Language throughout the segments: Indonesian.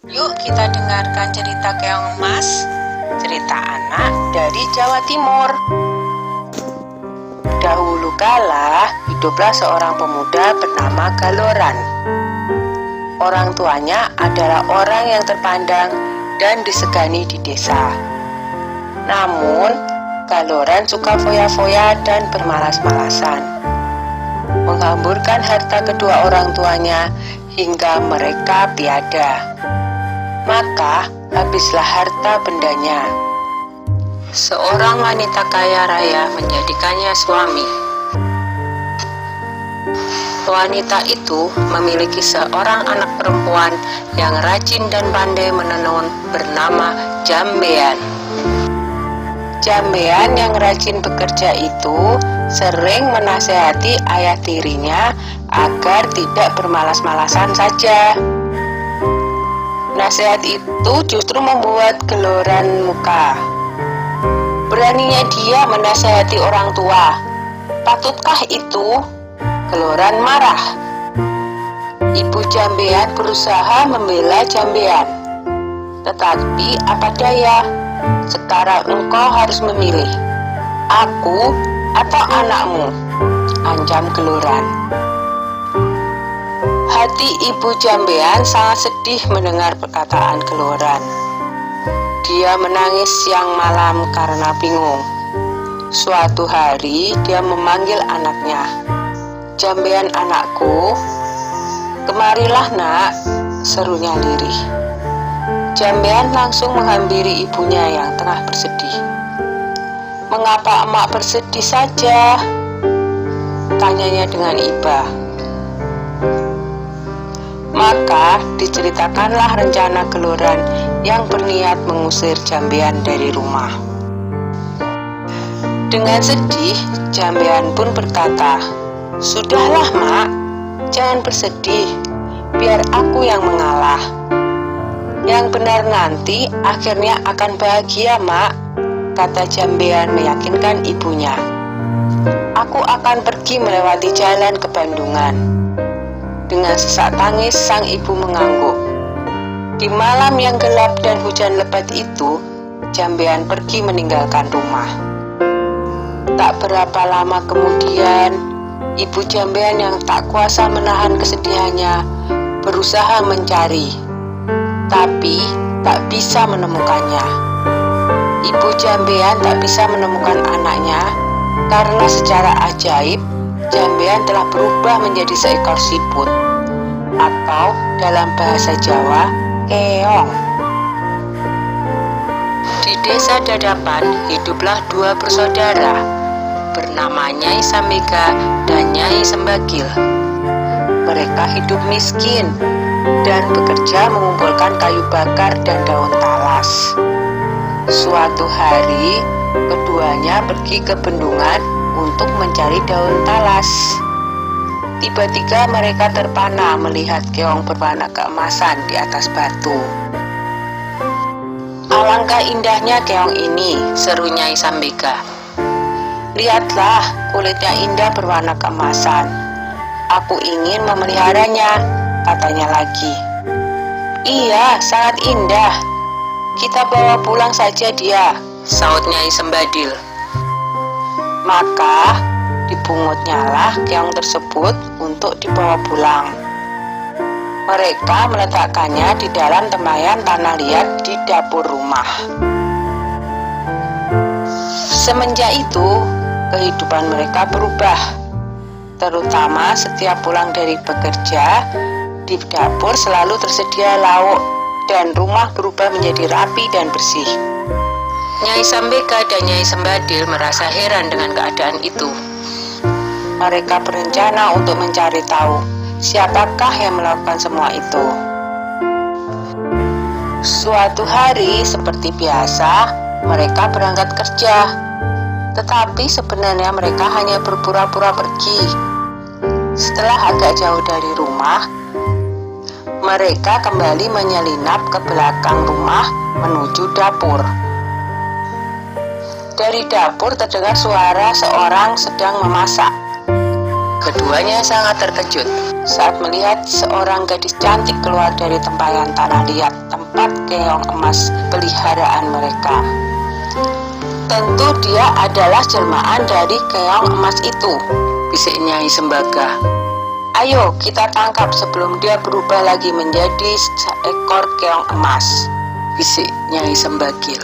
Yuk kita dengarkan cerita Keong Emas, cerita anak dari Jawa Timur. Dahulu kala, hiduplah seorang pemuda bernama Galoran. Orang tuanya adalah orang yang terpandang dan disegani di desa. Namun, Galoran suka foya-foya dan bermalas-malasan, menghamburkan harta kedua orang tuanya hingga mereka tiada. Maka habislah harta bendanya. Seorang wanita kaya raya menjadikannya suami. Wanita itu memiliki seorang anak perempuan yang rajin dan pandai menenun bernama Jambean. Jambean yang rajin bekerja itu sering menasehati ayah tirinya agar tidak bermalas-malasan saja. Nasihat itu justru membuat Galoran muka. Beraninya dia menasehati orang tua. Patutkah itu? Galoran marah. Ibu Jambean berusaha membela Jambean. Tetapi apa daya, sekarang engkau harus memilih, aku atau anakmu, ancam Galoran. Hati ibu Jambean sangat sedih mendengar perkataan Galoran. Dia menangis siang malam karena bingung. Suatu hari dia memanggil anaknya. "Jambean anakku, kemarilah nak," serunya lirih. Jambean langsung menghampiri ibunya yang tengah bersedih. "Mengapa emak bersedih saja?" tanyanya dengan iba. Maka diceritakanlah rencana Galoran yang berniat mengusir Jambean dari rumah. Dengan sedih, Jambean pun berkata, "Sudahlah mak, jangan bersedih, biar aku yang mengalah. Yang benar nanti akhirnya akan bahagia mak," kata Jambean meyakinkan ibunya. "Aku akan pergi melewati jalan ke Bandungan." Dengan sesak tangis sang ibu mengangguk. Di malam yang gelap dan hujan lebat itu, Jambean pergi meninggalkan rumah. Tak berapa lama kemudian, ibu Jambean yang tak kuasa menahan kesedihannya berusaha mencari, tapi tak bisa menemukannya. Ibu Jambean tak bisa menemukan anaknya karena secara ajaib Jambean telah berubah menjadi seekor siput, atau dalam bahasa Jawa, keong. Di desa Dadapan hiduplah dua bersaudara bernama Nyai Sambega dan Nyai Sembagil. Mereka hidup miskin dan bekerja mengumpulkan kayu bakar dan daun talas. Suatu hari, keduanya pergi ke bendungan untuk mencari daun talas. Tiba-tiba mereka terpana melihat keong berwarna keemasan di atas batu. "Alangkah indahnya keong ini," seru Nyai Sambega. "Lihatlah, kulitnya indah berwarna keemasan. Aku ingin memeliharanya," katanya lagi. "Iya, sangat indah. Kita bawa pulang saja dia," saut Nyai Sembadil. Maka dipungutnyalah keong tersebut untuk dibawa pulang. Mereka meletakkannya di dalam tempayan tanah liat di dapur rumah. Semenjak itu, kehidupan mereka berubah. Terutama setiap pulang dari bekerja, di dapur selalu tersedia lauk dan rumah berubah menjadi rapi dan bersih. Nyai Sambega dan Nyai Sembadil merasa heran dengan keadaan itu. Mereka berencana untuk mencari tahu siapakah yang melakukan semua itu. Suatu hari seperti biasa, mereka berangkat kerja. Tetapi sebenarnya mereka hanya berpura-pura pergi. Setelah agak jauh dari rumah, mereka kembali menyelinap ke belakang rumah menuju dapur. Dari dapur terdengar suara seorang sedang memasak. Keduanya sangat terkejut saat melihat seorang gadis cantik keluar dari tempayan tanah liat tempat keong emas peliharaan mereka. Tentu dia adalah jelmaan dari keong emas itu, bisik Nyai Sembaga. Ayo kita tangkap sebelum dia berubah lagi menjadi seekor keong emas, bisik Nyai Sembagil.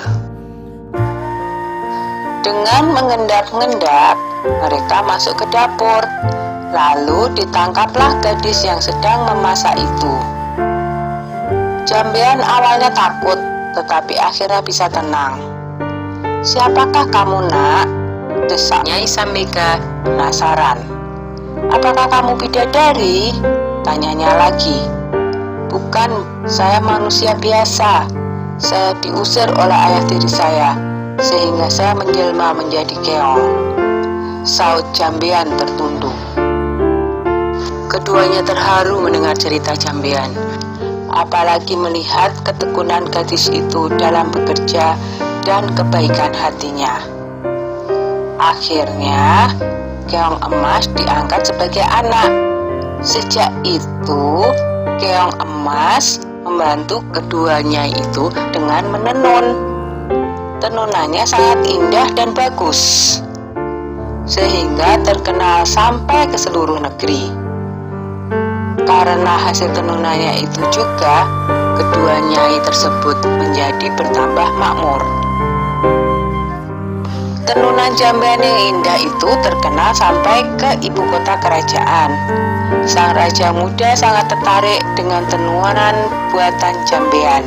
Dengan mengendap-endap, mereka masuk ke dapur. Lalu ditangkaplah gadis yang sedang memasak itu. Jambean awalnya takut, tetapi akhirnya bisa tenang. Siapakah kamu, nak? Desak Nyai Sambika penasaran. Apakah kamu bidadari? Tanyanya lagi. Bukan, saya manusia biasa. Saya diusir oleh ayah tiri saya, sehingga saya menjelma menjadi keong, saut Jambean tertunduk. Keduanya terharu mendengar cerita Jambean, apalagi melihat ketekunan gadis itu dalam bekerja dan kebaikan hatinya. Akhirnya, keong emas diangkat sebagai anak. Sejak itu, keong emas membantu keduanya itu dengan menenun. Tenunannya sangat indah dan bagus, sehingga terkenal sampai ke seluruh negeri. Karena hasil tenunannya itu juga, kedua nyai tersebut menjadi bertambah makmur. Tenunan Jambean yang indah itu terkenal sampai ke ibu kota kerajaan. Sang raja muda sangat tertarik dengan tenunan buatan Jambean,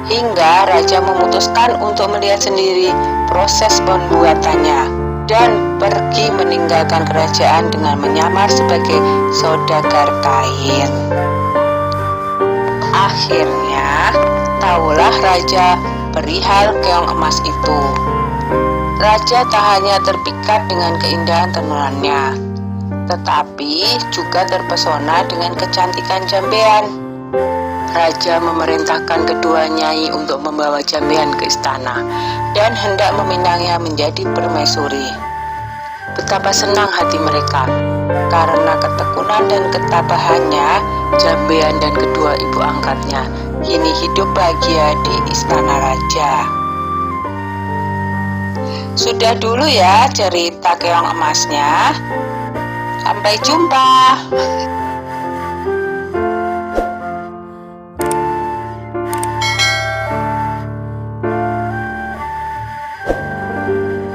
hingga raja memutuskan untuk melihat sendiri proses pembuatannya dan pergi meninggalkan kerajaan dengan menyamar sebagai saudagar kain. Akhirnya, tahulah raja perihal keong emas itu. Raja tak hanya terpikat dengan keindahan tenunannya, tetapi juga terpesona dengan kecantikan Jambean. Raja memerintahkan kedua nyai untuk membawa Jambean ke istana dan hendak meminangnya menjadi permaisuri. Betapa senang hati mereka, karena ketekunan dan ketabahannya, Jambean dan kedua ibu angkatnya kini hidup bahagia di istana raja. Sudah dulu ya cerita keong emasnya. Sampai jumpa.